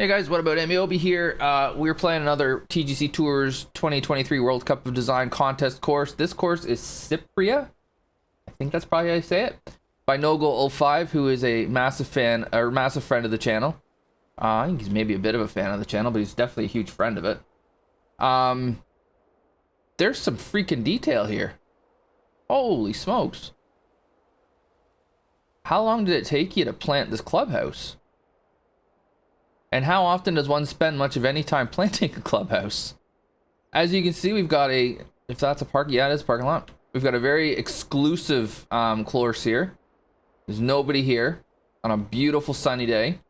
Hey guys, what about Ameobi here? We're playing another TGCTours 2023 World Cup of Design contest course. This course is Cypria. I think that's probably how you say it. By nogoal05, who is a massive fan or massive friend of the channel. I think he's maybe a bit of a fan of the channel, but he's definitely a huge friend of it. There's some freaking detail here. Holy smokes. How long did it take you to plant this clubhouse? And how often does one spend much of any time planting a clubhouse? As you can see, we've got a, if that's a park, yeah, it is a parking lot. We've got a very exclusive course here. There's nobody here on a beautiful sunny day.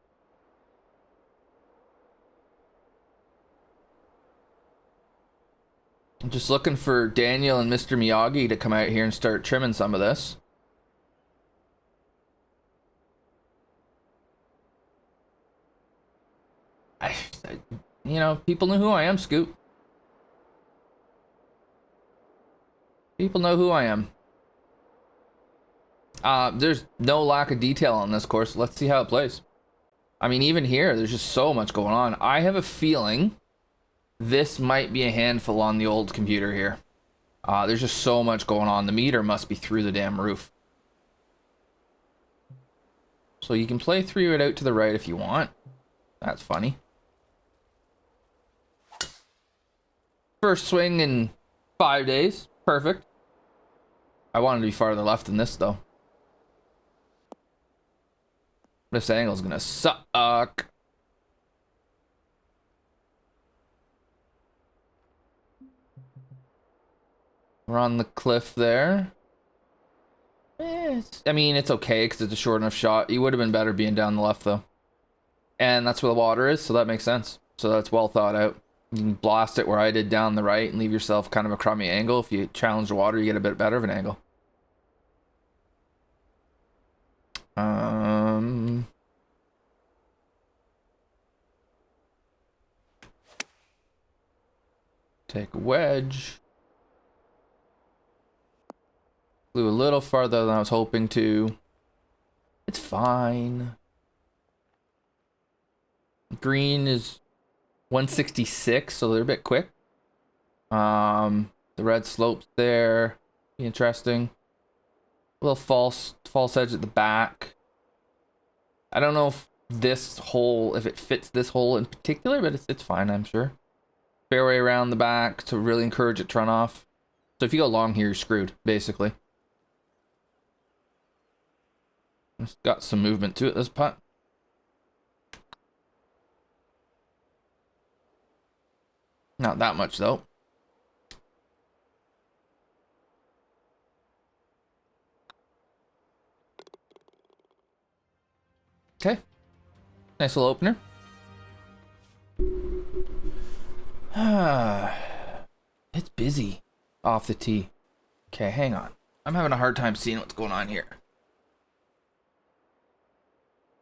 I'm just looking for Daniel and Mr. Miyagi to come out here and start trimming some of this. You know, people know who I am, Scoop. People know who I am. There's no lack of detail on this course. Let's see how it plays. I mean, even here, there's just so much going on. I have a feeling this might be a handful on the old computer here. There's just so much going on. The meter must be through the damn roof. So you can play through it out to the right if you want. That's funny. First swing in 5 days. Perfect. I wanted to be farther left than this, though. This angle's gonna suck. We're on the cliff there. I mean, it's okay because it's a short enough shot. You would have been better being down the left, though. And that's where the water is, so that makes sense. So that's well thought out. You can blast it where I did down the right and leave yourself kind of a crummy angle. If you challenge the water, you get a bit better of an angle. Take a wedge. Flew a little farther than I was hoping to. It's fine. Green is 166, so they're a bit quick. The red slopes there. Be interesting. A little false edge at the back. I don't know if this hole, if it fits this hole in particular, but it's fine, I'm sure. Fairway around the back to really encourage it to run off. So if you go long here, you're screwed, basically. It's got some movement to it, this putt. Not that much, though. Okay. Nice little opener. It's busy off the tee. Okay, hang on. I'm having a hard time seeing what's going on here.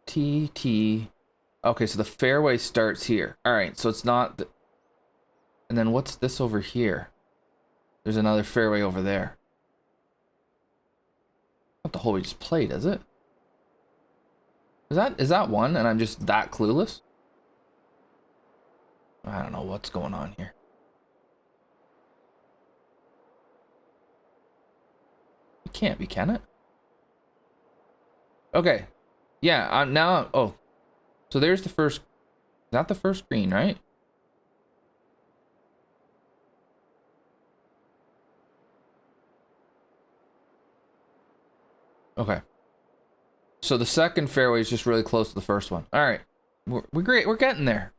T. Okay, so the fairway starts here. All right, so it's not... And then what's this over here? There's another fairway over there. Not the hole we just played, is it? Is that one and I'm just that clueless? I don't know what's going on here. It can't be, can it? Okay. Yeah, now... Oh. So there's the first... Is that the first green, right? Okay. So the second fairway is just really close to the first one. All right. We're great. We're getting there.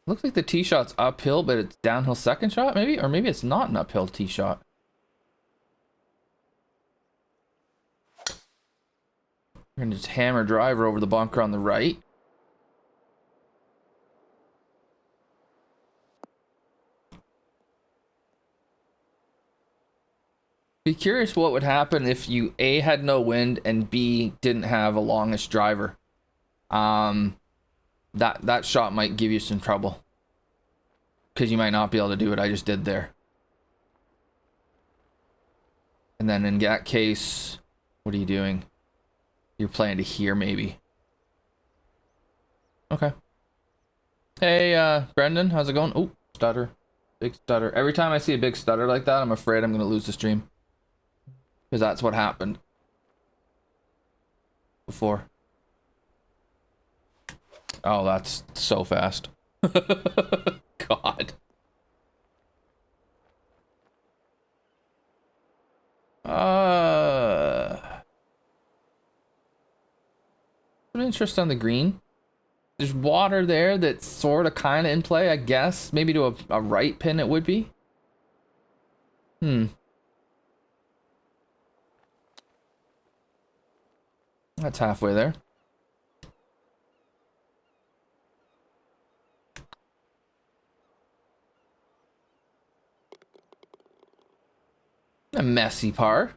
Looks like the tee shot's uphill, but it's downhill second shot, maybe? Or maybe it's not an uphill tee shot. We're going to just hammer driver over the bunker on the right. Be curious what would happen if you A, had no wind, and B, didn't have a longish driver. That shot might give you some trouble. Because you might not be able to do what I just did there. And then in that case, what are you doing? You're playing to here, maybe. Okay. Hey, Brendan, how's it going? Oh, stutter. Big stutter. Every time I see a big stutter like that, I'm afraid I'm gonna lose the stream. Because that's what happened before. Oh, that's so fast. God. Some interest on the green. There's water there that's sort of kind of in play, I guess. Maybe to a right pin it would be. That's halfway there. A messy par.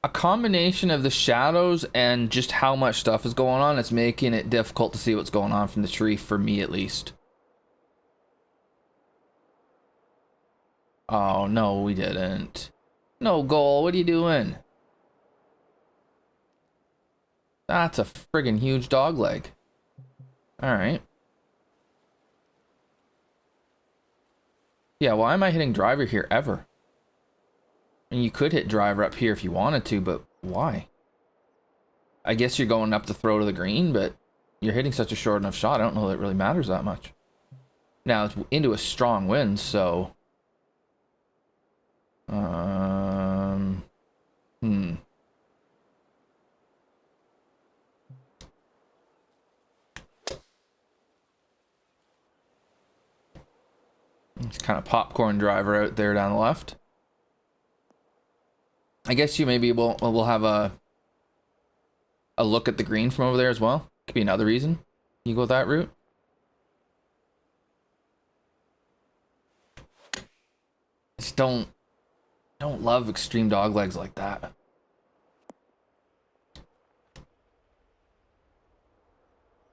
A combination of the shadows and just how much stuff is going on, it's making it difficult to see what's going on from the tree, for me at least. Oh, no, we didn't. No goal, what are you doing? That's a friggin' huge dog leg. Alright. Yeah, why am I hitting driver here ever? And you could hit driver up here if you wanted to, but why? I guess you're going up the throw to the green, but you're hitting such a short enough shot, I don't know that it really matters that much. Now, it's into a strong wind, so... It's kind of popcorn driver out there down the left. I guess you maybe we'll have a look at the green from over there as well. Could be another reason you go that route. Just don't love extreme dog legs like that.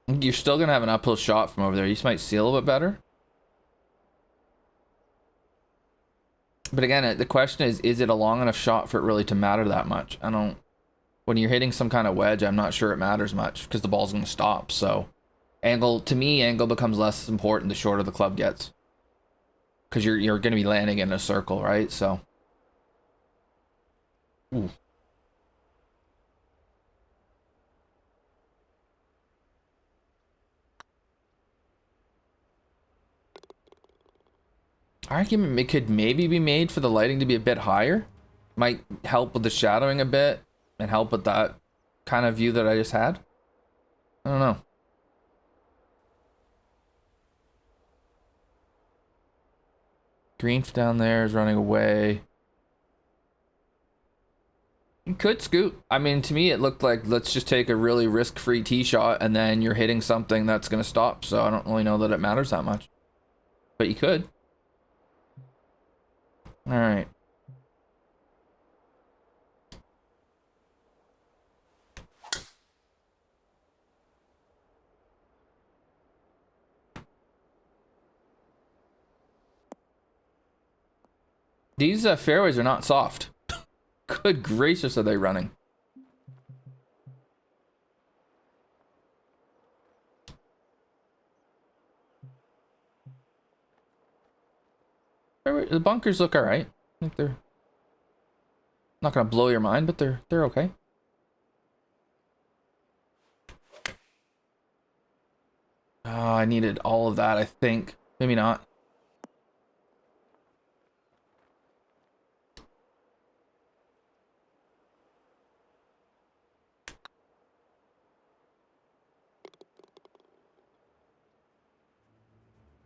You're still gonna have an uphill shot from over there. You just might see a little bit better. But again, the question is it a long enough shot for it really to matter that much? I don't... When you're hitting some kind of wedge, I'm not sure it matters much because the ball's going to stop. So, angle, to me, angle becomes less important the shorter the club gets. Because you're going to be landing in a circle, right? So... Ooh. Argument could maybe be made for the lighting to be a bit higher. Might help with the shadowing a bit and help with that kind of view that I just had. I don't know. Green down there is running away. You could scoot. I mean, to me, it looked like let's just take a really risk-free tee shot and then you're hitting something that's going to stop. So I don't really know that it matters that much. But you could. All right. These fairways are not soft. Good gracious, are they running? The bunkers look all right. I think they're not gonna blow your mind, but they're okay. Oh, I needed all of that, I think. Maybe not.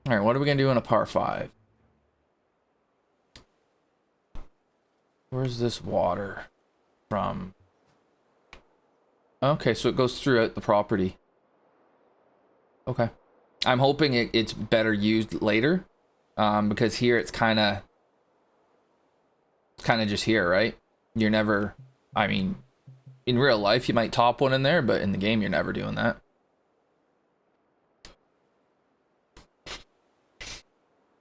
All right, what are we gonna do in a par 5? Where's this water from? Okay, so it goes throughout the property. Okay. I'm hoping it's better used later. Because here it's kind of just here, right? You're never... I mean, in real life you might top one in there, but in the game you're never doing that.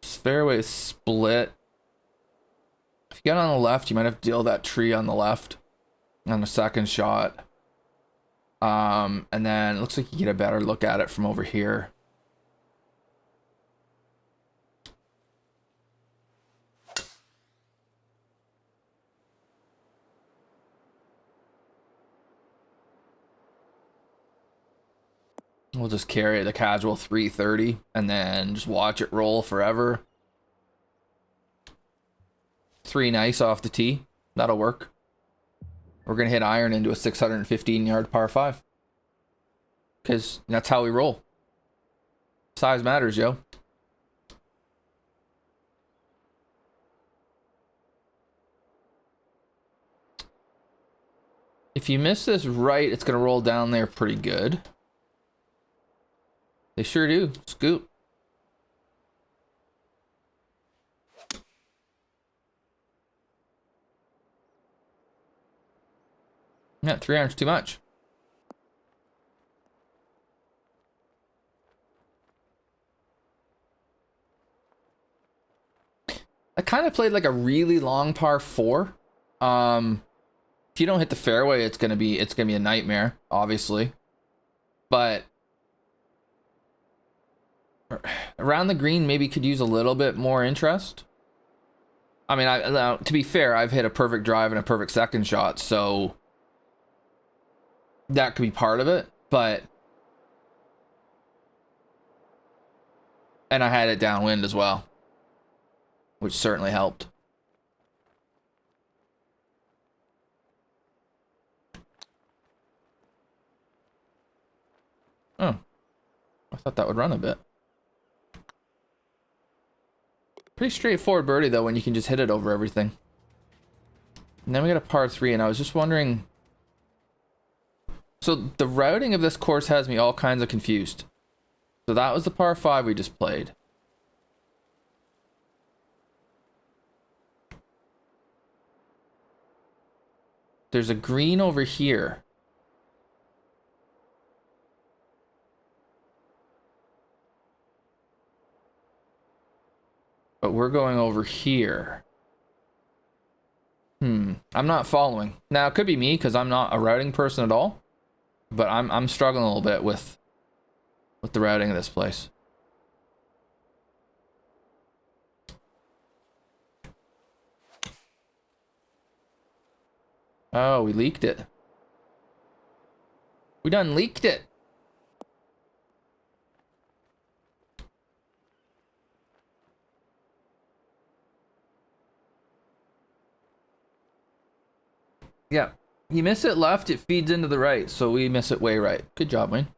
Fairway split. you get on the left, you might have to deal that tree on the left on the second shot. And then it looks like you get a better look at it from over here. We'll just carry the casual 330 and then just watch it roll forever. 3 nice off the tee. That'll work. We're going to hit iron into a 615-yard par 5. Because that's how we roll. Size matters, yo. If you miss this right, it's going to roll down there pretty good. They sure do. Scoop. Yeah, 3 irons too much. I kind of played like a really long par 4. If you don't hit the fairway, it's gonna be a nightmare, obviously. But around the green, maybe could use a little bit more interest. I mean, to be fair, I've hit a perfect drive and a perfect second shot, so that could be part of it. But and I had it downwind as well, which certainly helped. Oh, I thought that would run a bit. Pretty straightforward birdie, though, when you can just hit it over everything. And then we got a par 3, and I was just wondering... So the routing of this course has me all kinds of confused. So that was the par 5 we just played. There's a green over here. But we're going over here. I'm not following. Now, it could be me, because I'm not a routing person at all. But I'm struggling a little bit with the routing of this place. Oh, we leaked it. We done leaked it. Yeah. You miss it left, it feeds into the right, so we miss it way right. Good job, Wayne.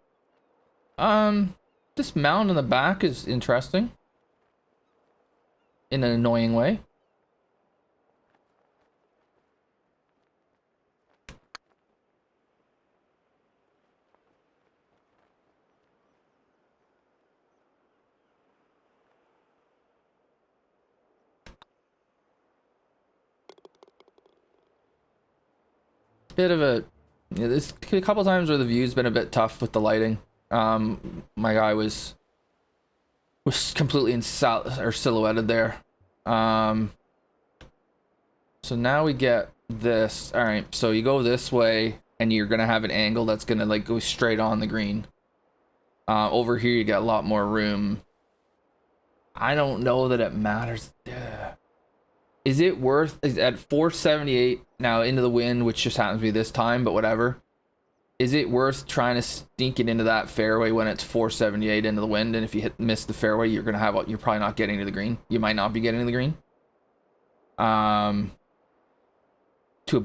This mound in the back is interesting. In an annoying way. Bit of a... Yeah, there's a couple times where the view's been a bit tough with the lighting. My guy was completely silhouetted there. So now we get this. All right, so you go this way, and you're gonna have an angle that's gonna like go straight on the green. Over here, you got a lot more room. I don't know that it matters. Is it worth at 478 now into the wind, which just happens to be this time, but whatever? Is it worth trying to sneak it into that fairway when it's 478 into the wind? And if you miss the fairway, you're probably not getting to the green. You might not be getting to the green. To a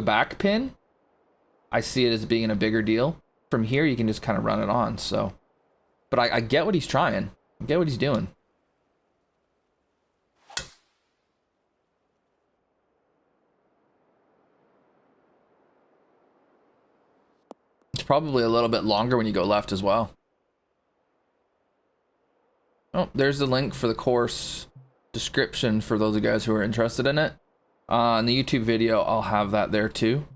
back pin, I see it as being a bigger deal. From here, you can just kind of run it on. So, but I get what he's trying. I get what he's doing. It's probably a little bit longer when you go left as well. Oh, there's the link for the course description for those of you guys who are interested in it. In the YouTube video, I'll have that there too.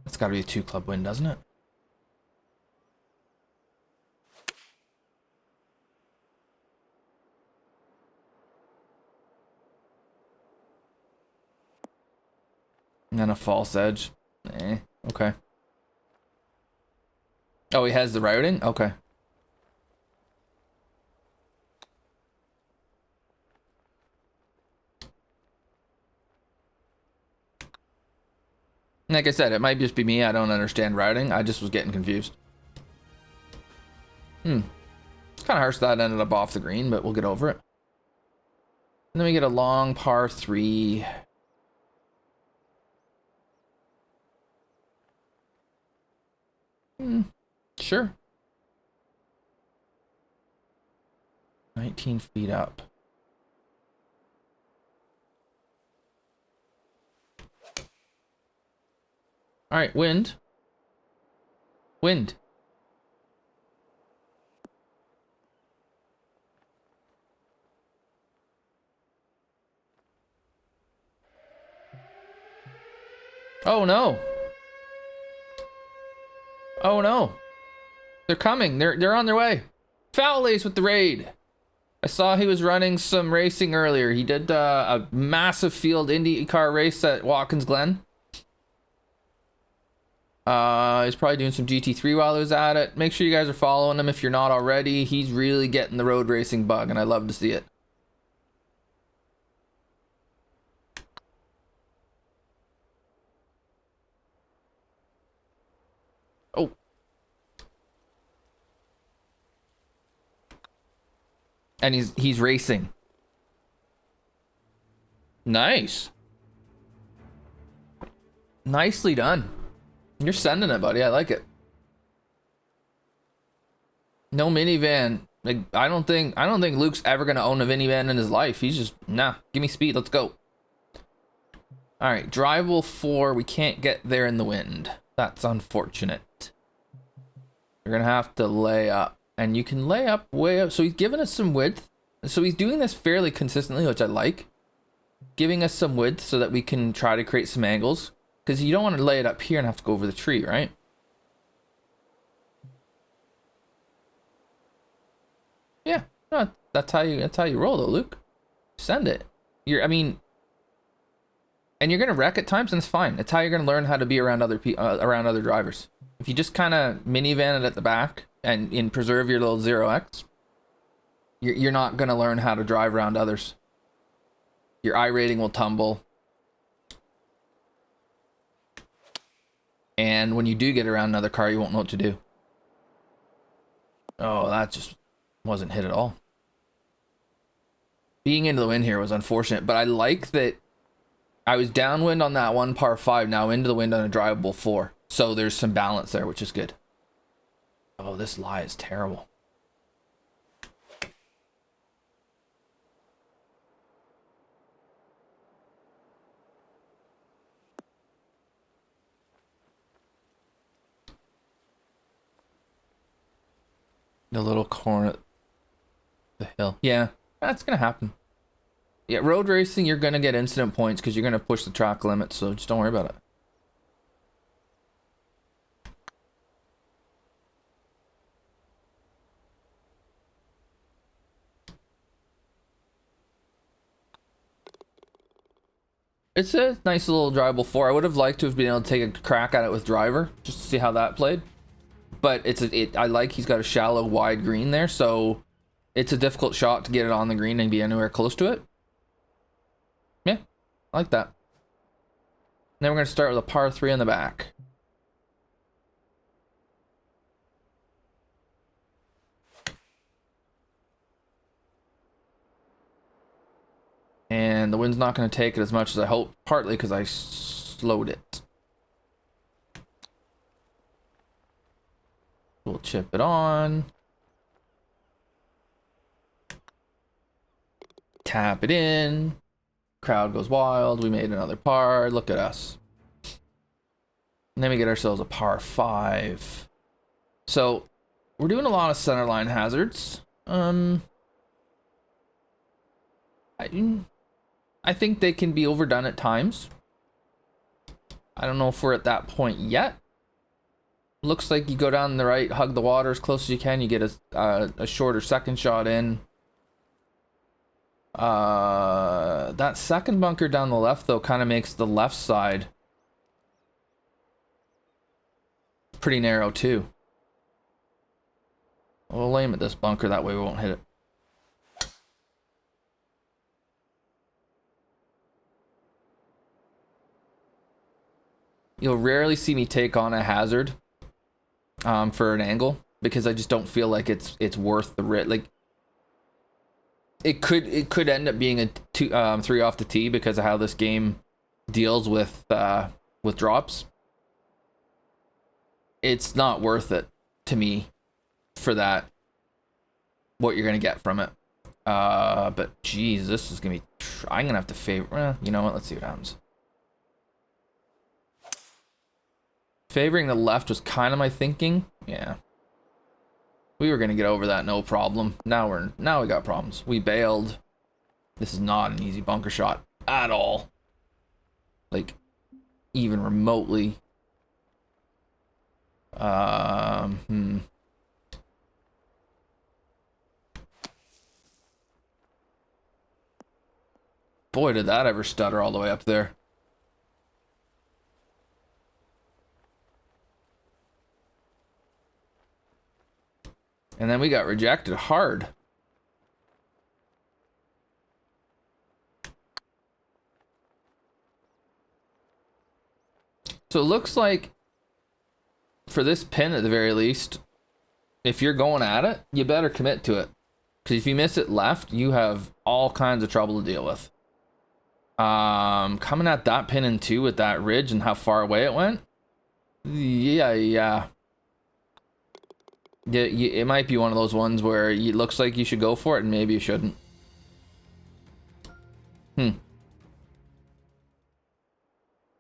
It's got to be a 2-club win, doesn't it? And a false edge. Okay. Oh, he has the routing? Okay. Like I said, it might just be me. I don't understand routing. I just was getting confused. It's kind of harsh that ended up off the green, but we'll get over it. And then we get a long par 3. Sure. 19 feet up. All right, wind. Wind. Oh no. Oh no. They're coming. They're on their way. Foul Ace with the raid. I saw he was running some racing earlier. He did a massive field IndyCar race at Watkins Glen. He's probably doing some GT3 while he was at it. Make sure you guys are following him if you're not already. He's really getting the road racing bug, and I love to see it. Oh. And he's racing. Nice. Nicely done. You're sending it, buddy. I like it. No minivan. Like, I don't think Luke's ever gonna own a minivan in his life. He's just, nah, give me speed, let's go. Alright, drivable 4, we can't get there in the wind. That's unfortunate. You're gonna have to lay up. And you can lay up way up. So he's giving us some width. So he's doing this fairly consistently, which I like. Giving us some width so that we can try to create some angles. Because you don't want to lay it up here and have to go over the tree, right? Yeah, no, that's how you roll though, Luke. Send it. And you're gonna wreck at times, and it's fine. It's how you're gonna learn how to be around other drivers. If you just kind of minivan it at the back and preserve your little 0x, you're not gonna learn how to drive around others. Your I rating will tumble. And when you do get around another car, you won't know what to do. Oh, that just wasn't hit at all. Being into the wind here was unfortunate, but I like that I was downwind on that one par 5, now into the wind on a drivable 4. So there's some balance there, which is good. Oh, this lie is terrible. The little corner, the hill. Yeah, that's gonna happen. Yeah, road racing, you're gonna get incident points because you're gonna push the track limit, so just don't worry about it. It's a nice little drivable 4. I would have liked to have been able to take a crack at it with driver, just to see how that played. But I like he's got a shallow, wide green there, so it's a difficult shot to get it on the green and be anywhere close to it. Yeah, I like that. Then we're going to start with a par 3 on the back. And the wind's not going to take it as much as I hope, partly because I slowed it. We'll chip it on. Tap it in. Crowd goes wild. We made another par. Look at us. And then we get ourselves a par 5. So we're doing a lot of centerline hazards. I think they can be overdone at times. I don't know if we're at that point yet. Looks like you go down the right, hug the water as close as you can. You get a shorter second shot in. That second bunker down the left, though, kind of makes the left side pretty narrow too. We'll aim at this bunker, that way we won't hit it. You'll rarely see me take on a hazard for an angle, because I just don't feel like it's worth the risk. Like it could end up being a 3 off the tee because of how this game deals with drops. It's not worth it to me for that, what you're gonna get from it. But geez, this is gonna be, I'm gonna have to favor, you know what, let's see what happens. Favoring the left was kind of my thinking. Yeah, we were gonna get over that no problem. Now we got problems. We bailed. This is not an easy bunker shot at all, like even remotely. Boy, did that ever stutter all the way up there. And then we got rejected hard. So it looks like, for this pin at the very least, if you're going at it, you better commit to it. Because if you miss it left, you have all kinds of trouble to deal with. Coming at that pin in 2 with that ridge and how far away it went. Yeah. It might be one of those ones where it looks like you should go for it and maybe you shouldn't. Now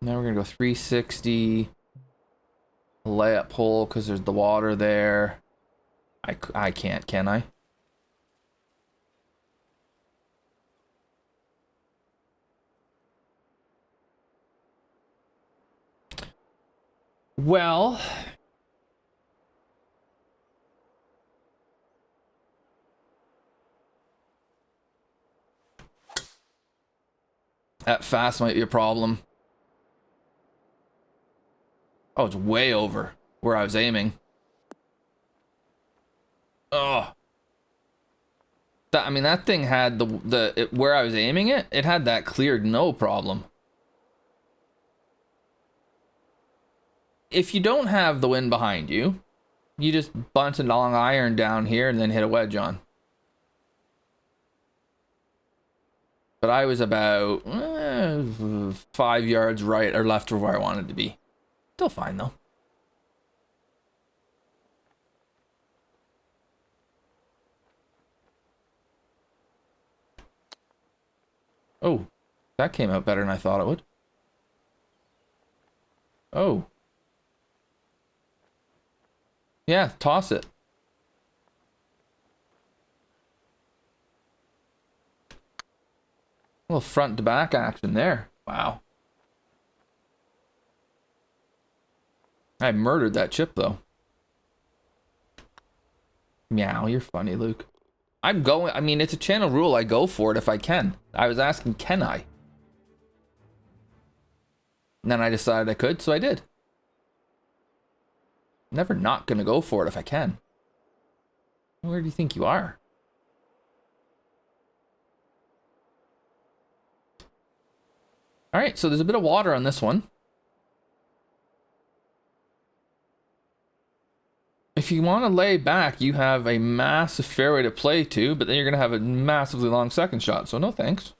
we're gonna go 360. Layup hole because there's the water there. I can't, can I? Well, that fast might be a problem. Oh, it's way over where I was aiming. Oh. I mean, that thing had where I was aiming it, it had that cleared no problem. If you don't have the wind behind you, you just bunch a long iron down here and then hit a wedge on. But I was about 5 yards right or left of where I wanted to be. Still fine though. Oh, that came out better than I thought it would. Oh. Yeah, toss it. A little front to back action there. Wow. I murdered that chip though. Meow, you're funny, Luke. I mean, it's a channel rule. I go for it if I can. I was asking, can I? And then I decided I could, so I did. Never not gonna go for it if I can. Where do you think you are? Alright, so there's a bit of water on this one. If you want to lay back, you have a massive fairway to play to, but then you're going to have a massively long second shot, so no thanks.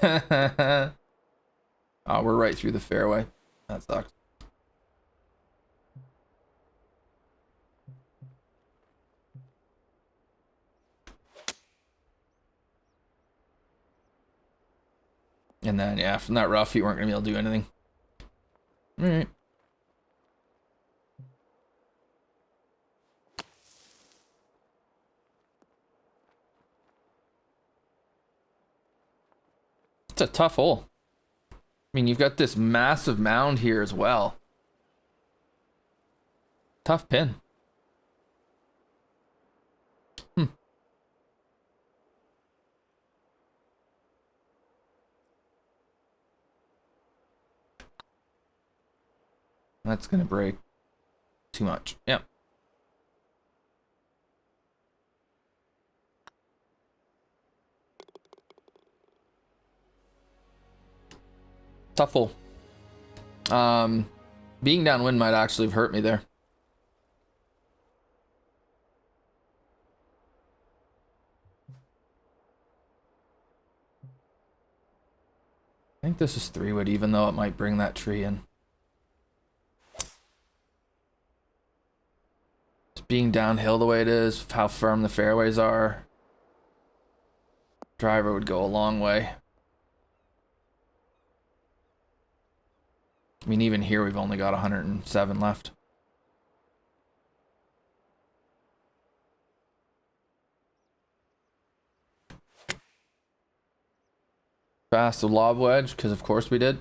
Oh, we're right through the fairway. That sucks. And then, yeah, from that rough, you weren't going to be able to do anything. All right. It's a tough hole. I mean, you've got this massive mound here as well. Tough pin. That's gonna break too much. Yep. Tough hole. Being downwind might actually have hurt me there. I think this is 3-wood, even though it might bring that tree in. Just being downhill the way it is, how firm the fairways are, driver would go a long way. I mean, even here we've only got 107 left. Fast the lob wedge, because of course we did.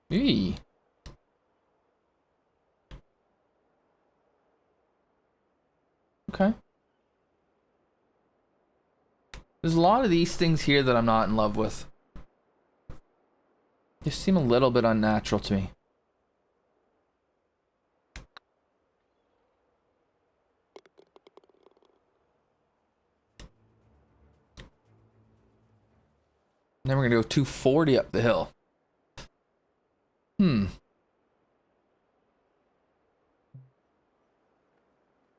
Eee. Okay. There's a lot of these things here that I'm not in love with. They seem a little bit unnatural to me. And then we're gonna go 240 up the hill.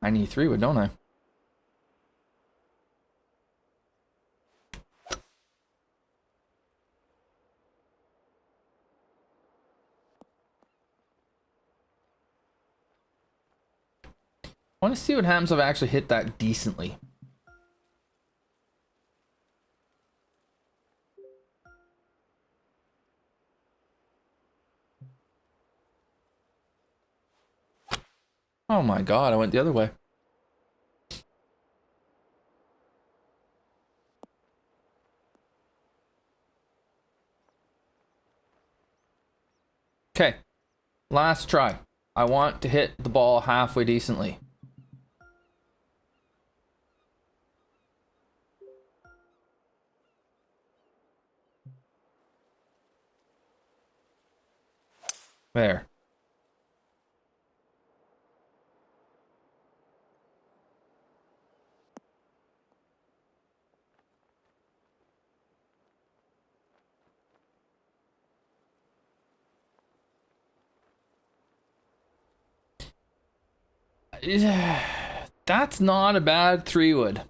I need 3-wood, don't I? I want to see what happens if I actually hit that decently. Oh my god, I went the other way. Okay, last try. I want to hit the ball halfway decently. There. That's not a bad 3-wood.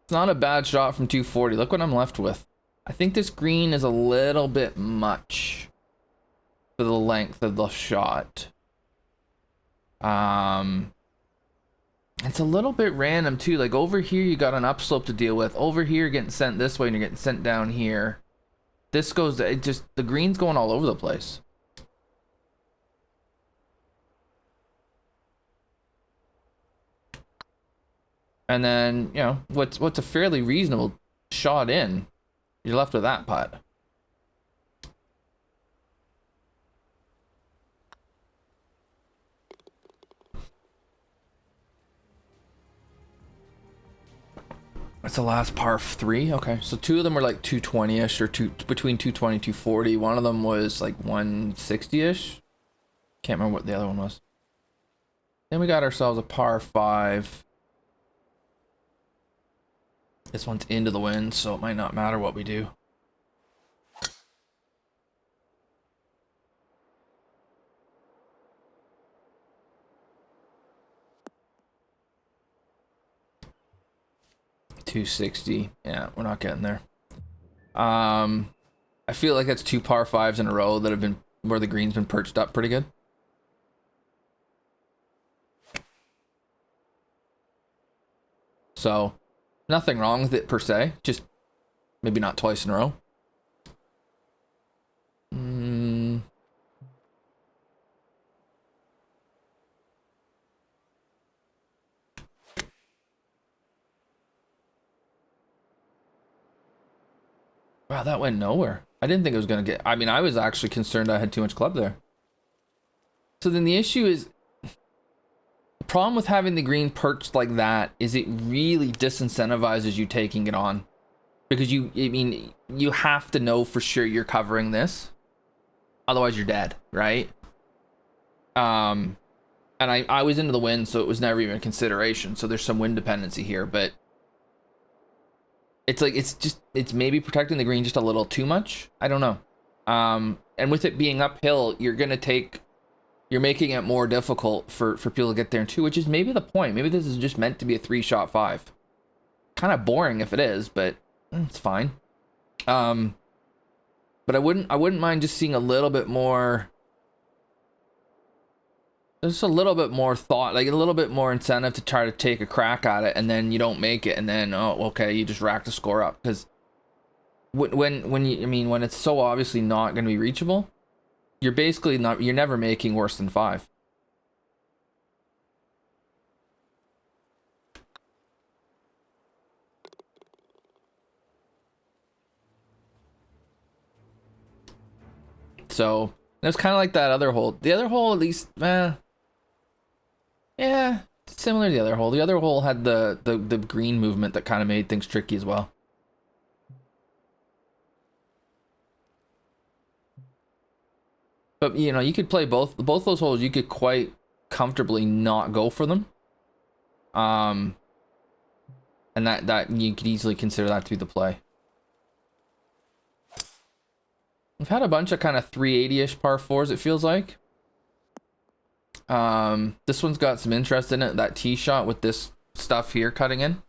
It's not a bad shot from 240. Look what I'm left with. I think this green is a little bit much for the length of the shot. It's a little bit random too. Like over here you got an upslope to deal with. Over here you're getting sent this way and you're getting sent down here. This goes, it just, the green's going all over the place. And then, you know, what's a fairly reasonable shot in, you're left with that putt. It's the last par 3. Okay, so 2 of them were like 220-ish or between 220 and 240. One of them was like 160-ish. Can't remember what the other one was. Then we got ourselves a par 5. This one's into the wind, so it might not matter what we do. .260. Yeah, we're not getting there. I feel like that's 2 par 5s in a row that have been where the green's been perched up pretty good. So, nothing wrong with it per se, just maybe not twice in a row. Wow, that went nowhere. I didn't think it was going to get... I mean, I was actually concerned I had too much club there. So then the issue is... The problem with having the green perched like that is it really disincentivizes you taking it on, because I mean, you have to know for sure you're covering this, otherwise you're dead, right? And I was into the wind, so it was never even a consideration. So there's some wind dependency here, but it's like it's maybe protecting the green just a little too much. I don't know. And with it being uphill, you're making it more difficult for people to get there too, which is maybe the point. Maybe this is just meant to be a 3-shot 5. Kind of boring if it is, but it's fine. But I wouldn't mind just seeing a little bit more. Just a little bit more thought, like a little bit more incentive to try to take a crack at it, and then you don't make it, and then, oh, okay, you just rack the score up. Because when it's so obviously not going to be reachable, you're never making worse than 5. So it's kind of like that other hole. The other hole, at least, yeah, similar to the other hole. The other hole had the green movement that kind of made things tricky as well. But, you know, you could play both those holes. You could quite comfortably not go for them. And that you could easily consider that to be the play. We've had a bunch of kind of 380-ish par 4s, it feels like. This one's got some interest in it. That tee shot with this stuff here cutting in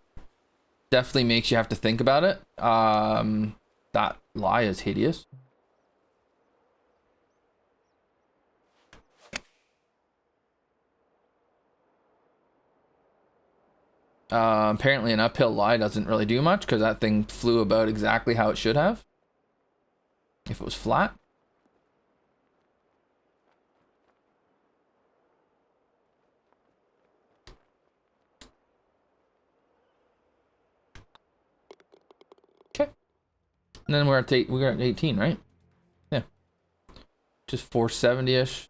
definitely makes you have to think about it. That lie is hideous. Apparently an uphill lie doesn't really do much, because that thing flew about exactly how it should have if it was flat. Okay. And then we're at 18, right? Yeah. Just 470-ish.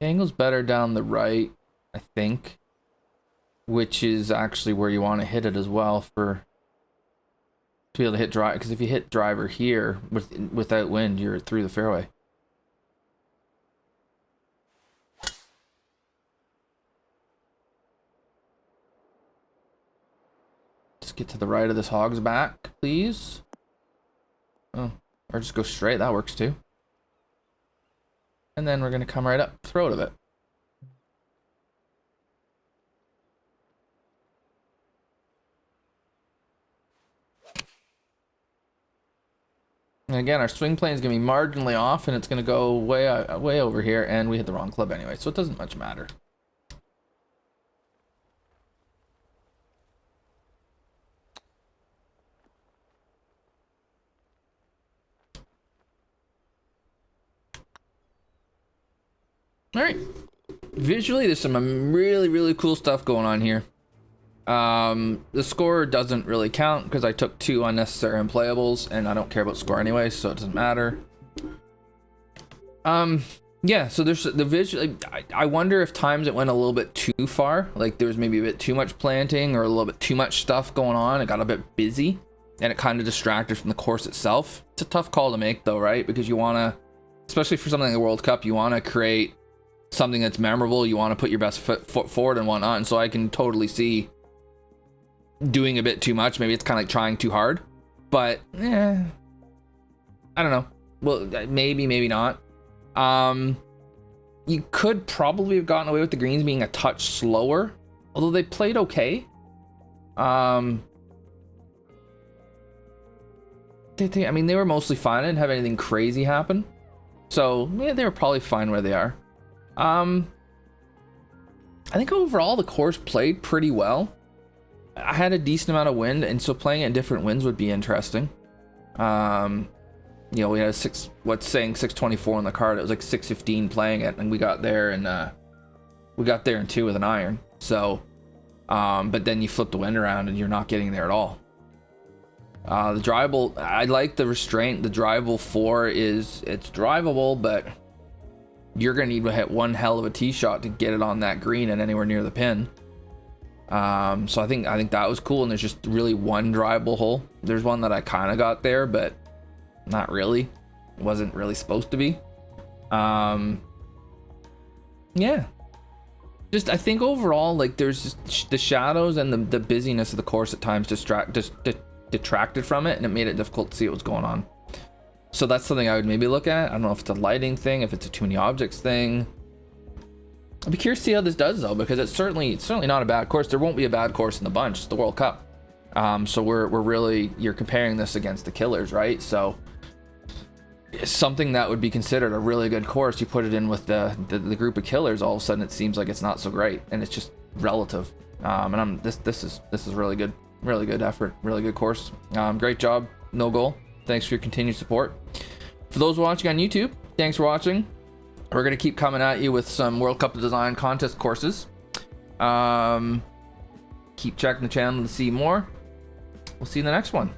The angle's better down the right, I think, which is actually where you want to hit it as well to be able to hit drive. Because if you hit driver here without wind, you're through the fairway. Just get to the right of this hog's back, please. Oh, or just go straight. That works too. And then we're going to come right up throat of it. And again, our swing plane is going to be marginally off, and it's going to go way over here, and we hit the wrong club anyway, so it doesn't much matter. All right. Visually, there's some really cool stuff going on here. The score doesn't really count because I took 2 unnecessary unplayables, and I don't care about score anyway, so it doesn't matter. Yeah, so there's the visual. I wonder if times it went a little bit too far, like there was maybe a bit too much planting or a little bit too much stuff going on. It got a bit busy, and it kind of distracted from the course itself. It's a tough call to make, though, right? Because you want to, especially for something like the World Cup, you want to create something that's memorable. You want to put your best foot forward and whatnot. And so I can totally see doing a bit too much. Maybe it's kind of like trying too hard, but I don't know. Well, maybe not. You could probably have gotten away with the greens being a touch slower, although they played okay. I mean, they were mostly fine. I didn't have anything crazy happen, so yeah, they were probably fine where they are. I think overall the course played pretty well. I had a decent amount of wind, and so playing in different winds would be interesting. You know, we had 624 on the card. It was like 615 playing it, and we got there in 2 with an iron. So, but then you flip the wind around and you're not getting there at all. The drivable, I like the restraint. The drivable 4 it's drivable, but you're gonna need to hit one hell of a tee shot to get it on that green and anywhere near the pin. So I think that was cool. And there's just really one drivable hole. There's one that I kind of got there, but not really. It wasn't really supposed to be. Yeah. Just I think overall, like, there's just the shadows and the busyness of the course at times detracted from it, and it made it difficult to see what was going on. So that's something I would maybe look at. I don't know if it's a lighting thing, if it's a too many objects thing. I'd be curious to see how this does though, because it's certainly not a bad course. There won't be a bad course in the bunch. It's the World Cup. So we're really, you're comparing this against the killers, right? So it's something that would be considered a really good course. You put it in with the group of killers, all of a sudden it seems like it's not so great, and it's just relative. And this is really good effort, really good course. Great job, No Goal. Thanks for your continued support. For those watching on YouTube, thanks for watching. We're gonna keep coming at you with some World Cup design contest courses. Keep checking the channel to see more. We'll see you in the next one.